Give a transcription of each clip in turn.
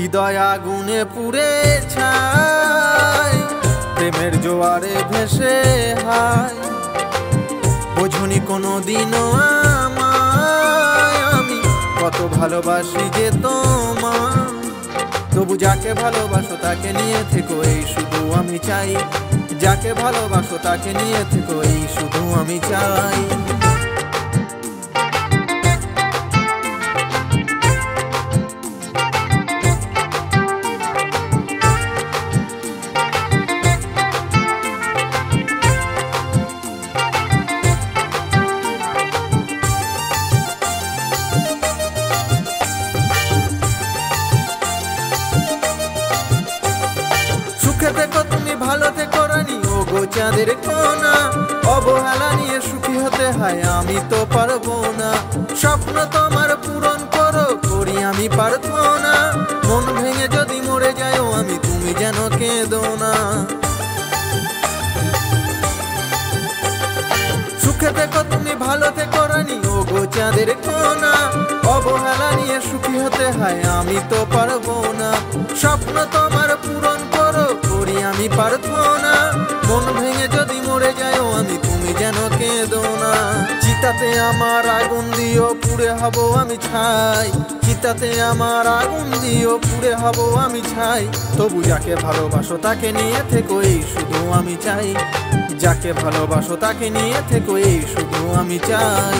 হৃদয় আগুনে পুড়ে ছাই, প্রেমের জোয়ারে ভেসে হায়। বোঝনি কোনোদিনও আমায়, আমি কত ভালোবাসি যে তোমায়। তবু যাকে ভালোবাসো তাকে নিয়ে থেকো, এই শুধু আমি চাই। যাকে ভালোবাসো তাকে নিয়ে থেকো, এই শুধু আমি চাই। সুখে থেকো তুমি, ভালো থেকো রানী, ও গো চাঁদের কোনা। অবহেলা নিয়ে সুখী হতে হয়, আমি তো পারবো না। স্বপ্ন তোমার পূরণ করো, করি আমি প্রার্থনা। মন ভেঙে যদি মরে যাও আমি, তুমি যেন কেঁদো না। সুখে থেকো তুমি, ভালো থেকো রানী, ও গো চাঁদের কোনা। অবহেলা নিয়ে সুখী হতে হয়, আমি তো পারবো না। স্বপ্ন তোমার পূরণ করো, করি আমি প্রার্থনা। মন ভেঙে যদি মরে যাও আমি, তুমি যেন কেঁদো না। চিতাতে আমার আগুন দিও, পুড়ে হব আমি ছাই। চিতাতে আমার আগুন দিও, পুড়ে হব আমি ছাই। তবু যাকে ভালোবাসো তাকে নিয়ে থেকো, এই শুধু আমি চাই। যাকে ভালোবাসো তাকে নিয়ে থেকো, এই শুধু আমি চাই।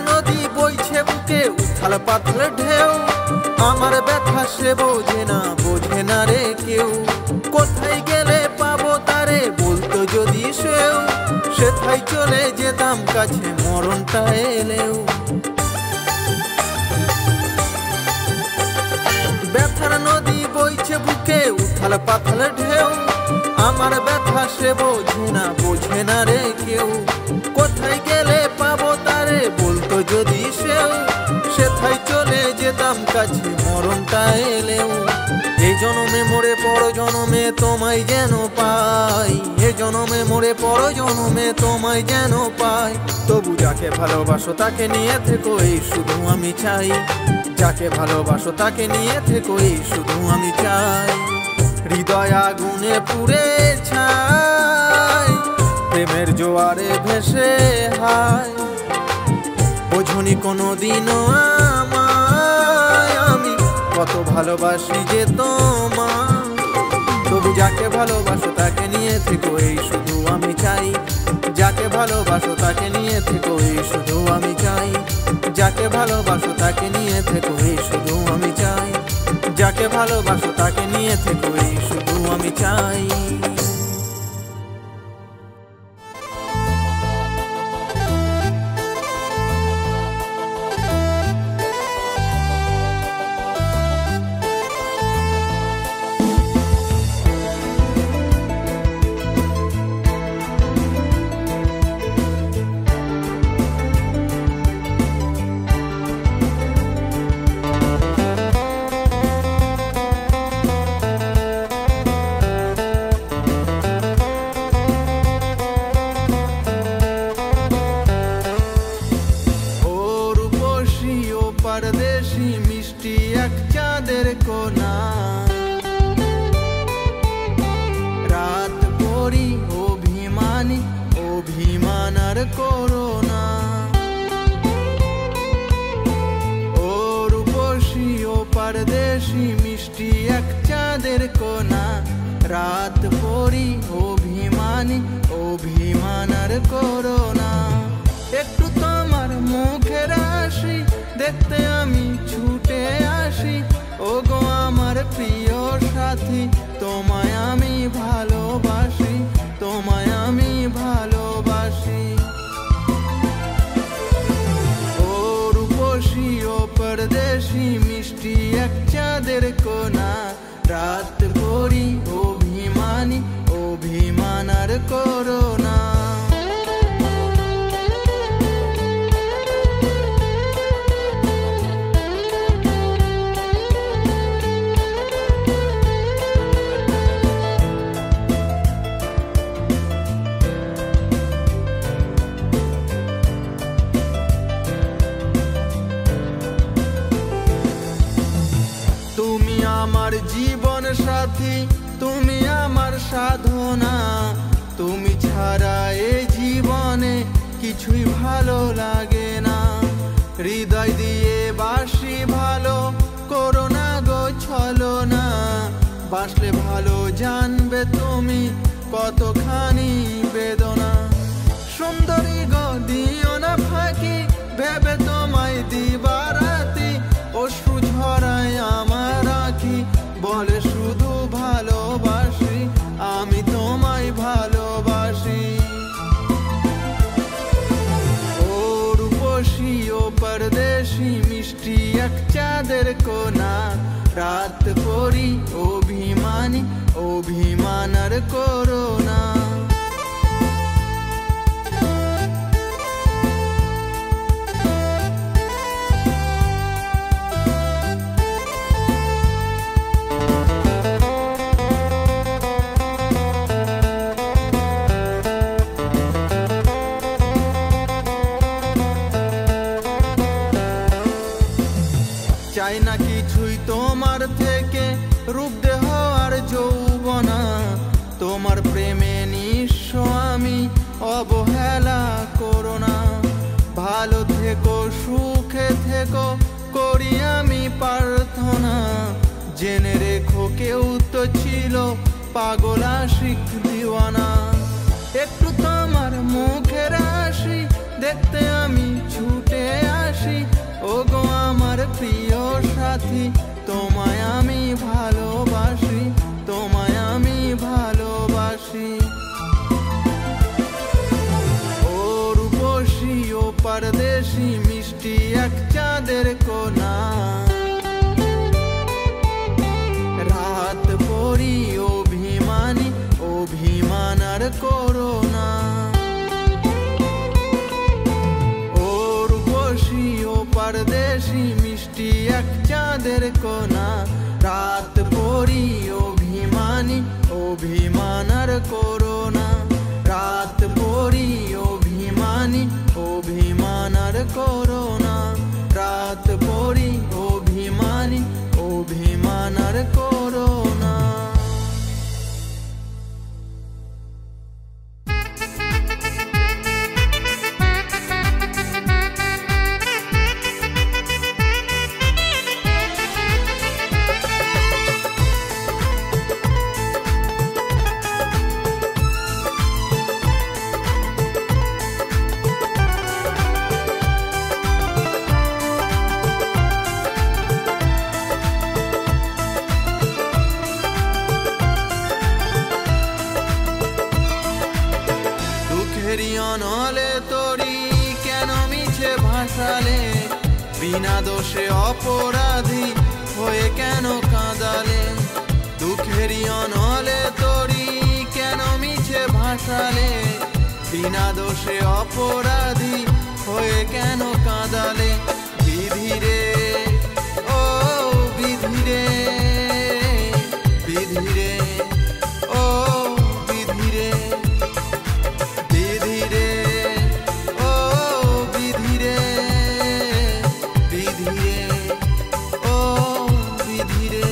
নদী বইছে বুকে, উথাল পাথর ঢেউ। আমার ব্যথা সে বোঝে না, বোঝে না রে কেউ। কোথায় গেলে পাবো তারে, বলতো যদি সেও। সেথায় চলে যেতাম কাছে, মরণটা এলেও। ব্যথার নদী বইছে বুকে, উথাল পাথর ঢেউ। আমার ব্যথা সে বোঝে না, বোঝে না রে কেউ। কোথায় গেলে পাবো তারে, বলতো যদি সেও। সেথায় চলে যেতাম কাছে, মরণটা এলেও। এই জনমে মরে পর জনমে তোমায় যেন পাই। এ জনমে মরে পর জনমে তোমায় যেন পাই। তবু যাকে ভালোবাসো তাকে নিয়ে থেকো, এই শুধু আমি চাই। যাকে ভালোবাসো তাকে নিয়ে থেকো, এই শুধু আমি চাই। হৃদয় আগুনে পুড়ে ছাই, প্রেমের জোয়ারে ভেসে হায়। বোঝনি কোনোদিনও আমায়, আমি কত ভালোবাসি যে তোমায়। তবু যাকে ভালোবাসো তাকে নিয়ে থেকো, এই শুধু আমি চাই। যাকে ভালোবাসো তাকে নিয়ে থেকো, এই শুধু আমি চাই। যাকে ভালোবাসো তাকে নিয়ে থেকো, এই শুধু আমি চাই। যাকে ভালোবাসো তাকে নিয়ে থেকো, এই শুধু আমি চাই। परदेशी मिष्टी एक चाँदेर कोना। रात पड़ी अभिमानी, अभिमानार कोरोना। ओ रूपसी ओ परदेशी मिष्टी एक चाँदेर कोना। रात पड़ी अभिमानी, अभिमानार कोरोना। एकटू तोमार मुखेर हासि देखते आमी छुटे आसि, ओगो आमार प्रिय साथी। तोमाय आमी भालोबासि, तोमाय आमी भालोबासि। ओ रूपसी ओ परदेशी। চাঁদের কোনা, রাত ভরি অভিমানী, অভিমান আর করো না। তুমি আমার জীবন সাথী, তুমি আমার সাধনা, তুমি ছাড়া এই জীবনে কিছুই ভালো লাগে না। হৃদয় দিয়ে বাসি ভালো, করো না গো ছলনা, বাসলে ভালো জানবে তুমি কতখানি বেদনা। সুন্দরী গো দিও না ফাঁকি, ভেবে তোমায় দিবারাতি, অশ্রু ঝরায় আমার আঁখি, বলে শুধু ভালোবাসি, আমি তোমায় ভালোবাসি। ও রূপসী ও পরদেশি, মিষ্টি এক চাঁদের কোনা, রাত ভরি অভিমানী, অভিমান আর করো না। চাই না কিছুই তোমার থেকে, রূপ দেহ আর যৌবনা, তোমার প্রেমে নিঃস্ব আমি, অবহেলা করো না। ভালো থেকো সুখে থেকো করি আমি প্রার্থনা, জেনে রেখো কেউ তো ছিল পাগল আশিক দিওয়ানা। একটু তোমার মুখের হাসি দেখতে আমি ছুটে আসি, ও গো আমার প্রিয় সাথী, তোমায় আমি ভালোবাসি, তোমায় আমি ভালোবাসি। ও রূপসী ও পরদেশি, মিষ্টি এক চাঁদের কোনা, রাত ভরি অভিমানী, অভিমান আর করো না। পরদেশি মিষ্টি এক চাঁদের কোনা, রাত ভরি অভিমানী, অভিমান আর করো না। রাত ভরি অভিমানী, অভিমান আর করো না। রাত ভরি অভিমানী, অভিমান আর করো না। অনলে তরি কেন মিছে ভাসালে, বিনা দোষে অপরাধী হয়ে কেন কাঁদালে। দুঃখেরই অনলে তরি কেন মিছে ভাসালে, বিনা দোষে অপরাধী হয়ে কেন কাঁদালে। বিধিরে ও বিধিরে, বিধিরে ও বিধিরে, বিধিরে ও বিধিরে, বিধিরে ও বিধিরে।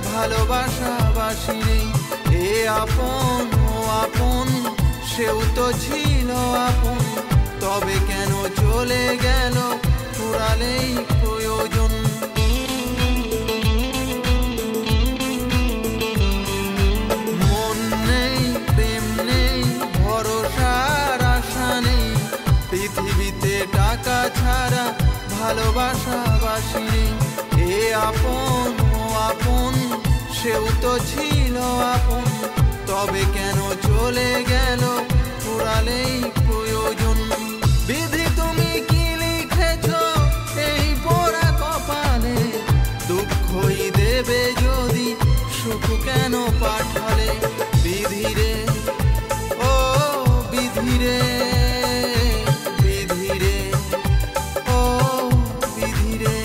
ভালোবাসা বাসি নেই, এ আপন ও আপন সেও তো ছিল আপন, তবে কেন চলে গেল ফুরালেই প্রয়োজন। মন নেই, প্রেম নেই, ভরসার আশা নেই, পৃথিবীতে টাকা ছাড়া ভালোবাসা বাসি নেই। এ আপন ও আপন, সেও তো ছিল আপন, তবে কেন চলে গেল ফুরালেই প্রয়োজন। বিধি তুমি কি লিখেছ এই পোড়া কপালে, দুঃখই দেবে যদি সুখ কেন পাঠালে। বিধিরে ও বিধিরে, বিধিরে ও বিধিরে।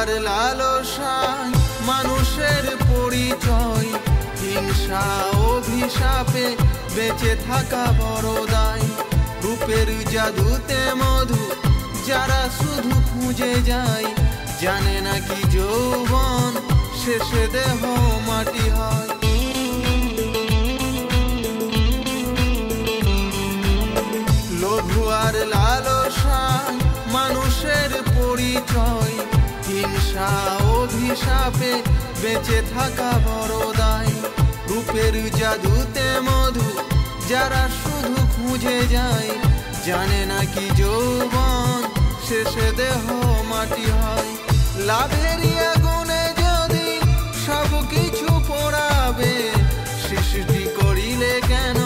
আর লালসায় মানুষের পরিচয়, হিংসা অভিশাপে বেঁচে থাকা বড় দায়। রূপের জাদুতে মধু যারা শুধু খুঁজে যায়, জানে না কি যৌবন শেষে দেহ মাটি হয়। লোভ আর লালসায় মানুষের পরিচয়, হিংসা অভিশাপে বেঁচে থাকা বড় দায়। রূপের জাদুতে মধু যারা শুধু খুঁজে যায়, জানে না কি যৌবন শেষে দেহ মাটি হয়। লাভেরই আগুনে যদি সব কিছু পোড়াবে, সৃষ্টি করিলে কেন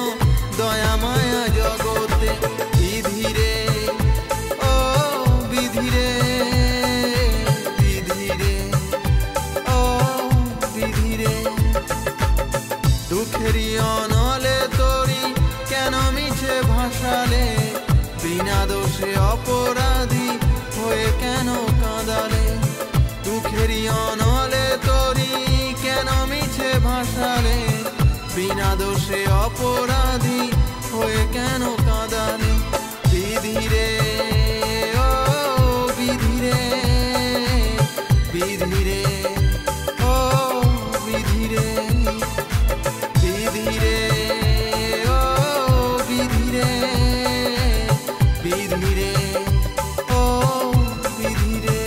দয়া মায়া জগতে। বিধিরে ও বিধিরে, দুঃখেরই অনলে তরি কেন মিছে ভাসালে, বিনা দোষে অপরাধী হয়ে কেন কাঁদালে। দুঃখেরই অনলে তরি কেন মিছে ভাসালে, বিনা দোষে অপরাধী হয়ে কেন কাঁদালে। বিধিরে ও বিধিরে, বিধিরে ও বিধিরে, বিধিরে ও বিধিরে, বিধিরে ও বিধিরে।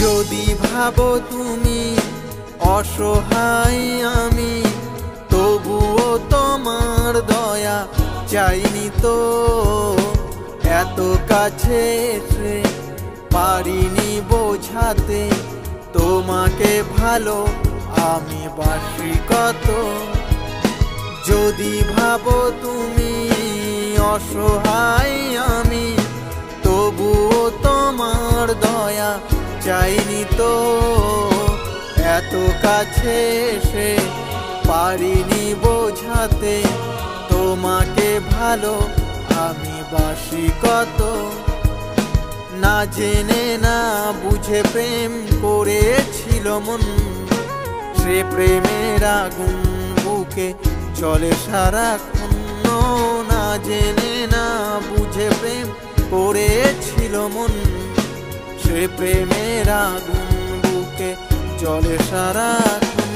যদি ভাবো তুমি অসহায় আমি, তবুও তোমার দয়া চাইনি তো। এত কাছে এসে পারিনি বোঝাতে, তোমাকে ভালো আমি বাসি কত। যদি ভাবো তুমি অসহায় আমি, তবুও তোমার দয়া চাইনি তো। এত কাছে এসে পারিনি বোঝাতে, তোমাকে ভালো আমি বাসি কত। না জেনে না বুঝে প্রেম করেছিল মন, সে প্রেমের আগুন বুকে চলে সারাক্ষণ। না জেনে না বুঝে প্রেম করেছিল মন, সে প্রেমের আগুন বুকে চলে সারাক্ষণ।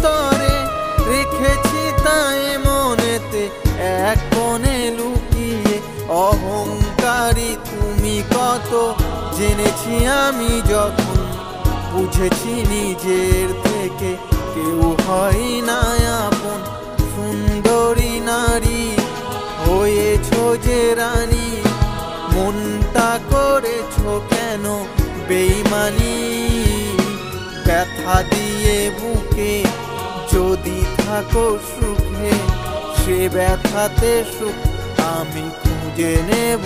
ভিতরে রেখেছি তাই মনেতে এক কোণে লুকিয়ে। অহংকারী তুমি কত জেনেছি আমি যখন, বুঝেছি নিজের থেকে কেউ হয় না আপন। সুন্দরী নারী হয়েছ যে রানী, মনটা করেছ কেন বেইমানি? ব্যথা দিয়ে বুকে যদি থাকো সুখে, সে ব্যথাতে সুখ আমি খুঁজে নেব।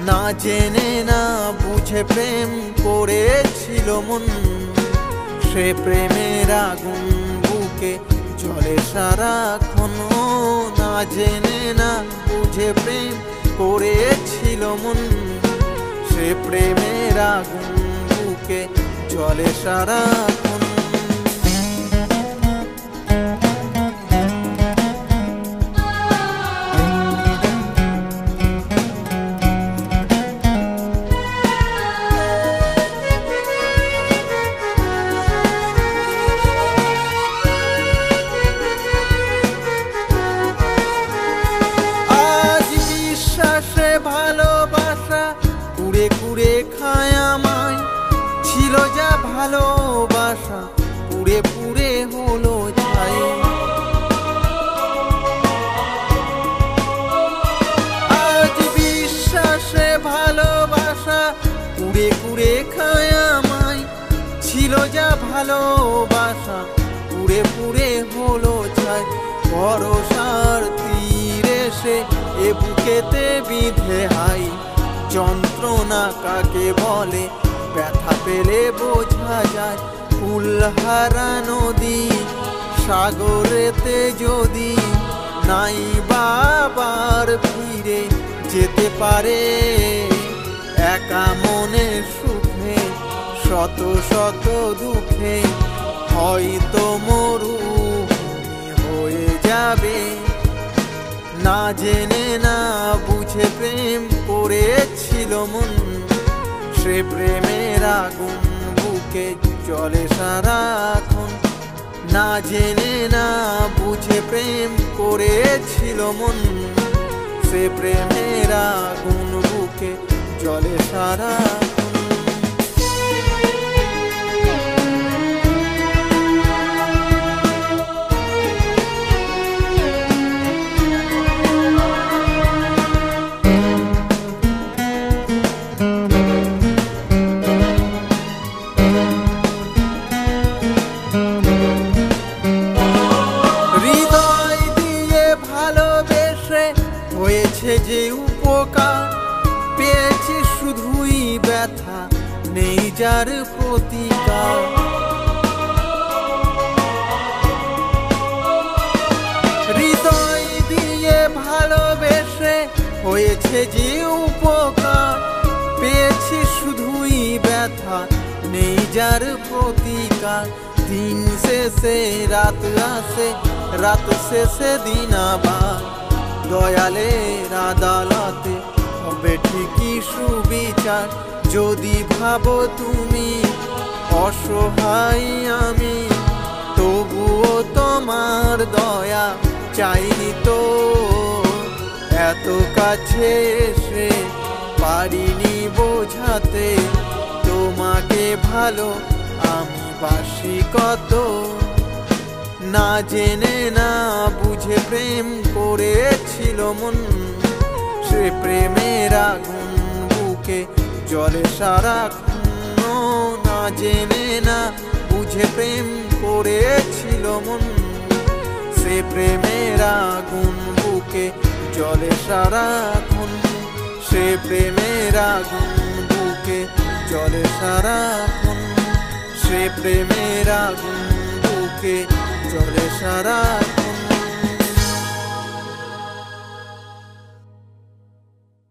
না জেনে না বুঝে প্রেম করেছিল মন, সে প্রেমের আগুন বুকে জ্বলে সারাক্ষণ। না জেনে না বুঝে প্রেম করেছিল মন, সে প্রেমের আগুন বুকে জ্বলে সারাক্ষণ। ভালোবাসা কুড়ে কুড়ে খায় আমায়, ছিল যা ভালোবাসা পুড়ে পুড়ে হলো ছাই। আজ বিশ্বাসে ভালোবাসা কুড়ে কুড়ে খায় আমায়, ছিল যা ভালোবাসা পুড়ে পুড়ে হলো ছাই। ভরসার তীরে সে এ বুকেতে বিধে হাই, যন্ত্রণা কাকে বলে ব্যথা পেলে বোঝা যায়। ফুলহারা নদী সাগরেতে যদি নাই বাবার ফিরে যেতে পারে, একা মনে সুখে শত শত দুঃখে হয়তো মরুভূমি হয়ে যাবে। না জেনে না বুঝে প্রেম করেছিল মন, সে প্রেমের আগুন বুকে জ্বলে সারাক্ষণ। না জেনে না বুঝে প্রেম করেছিল মন, সে প্রেমের আগুন বুকে জ্বলে সারাক্ষণ। হয়েছে যে উপকার পেয়েছি শুধুই ব্যথা, নেই যার প্রতিকার। হৃদয় দিয়ে ভালোবেসে হয়েছে যে উপকার পেয়েছি শুধুই ব্যথা, নেই যার প্রতিকার। দিন শেষে রাত আসে, রাত শেষে দিন আবার, দয়ালের আদালতে হবে ঠিকই সুবিচার। যদি ভাবো তুমি অসহায় আমি, তবুও তোমার দয়া চাইনি তো। এত কাছে এসে পারিনি বোঝাতে তোমাকে ভালো আমি বাসি কত। না জেনে না বুঝে প্রেম করেছিল মন, সে প্রেমের আগুন বুকে জ্বলে সারাক্ষণ। না জেনে না বুঝে প্রেম করেছিল মন, সে প্রেমের আগুন বুকে জ্বলে সারাক্ষণ। সে প্রেমের আগুন বুকে জ্বলে সারাক্ষণ। সে প্রেমের আগুন বুকে জ্বলে সারাক্ষণ।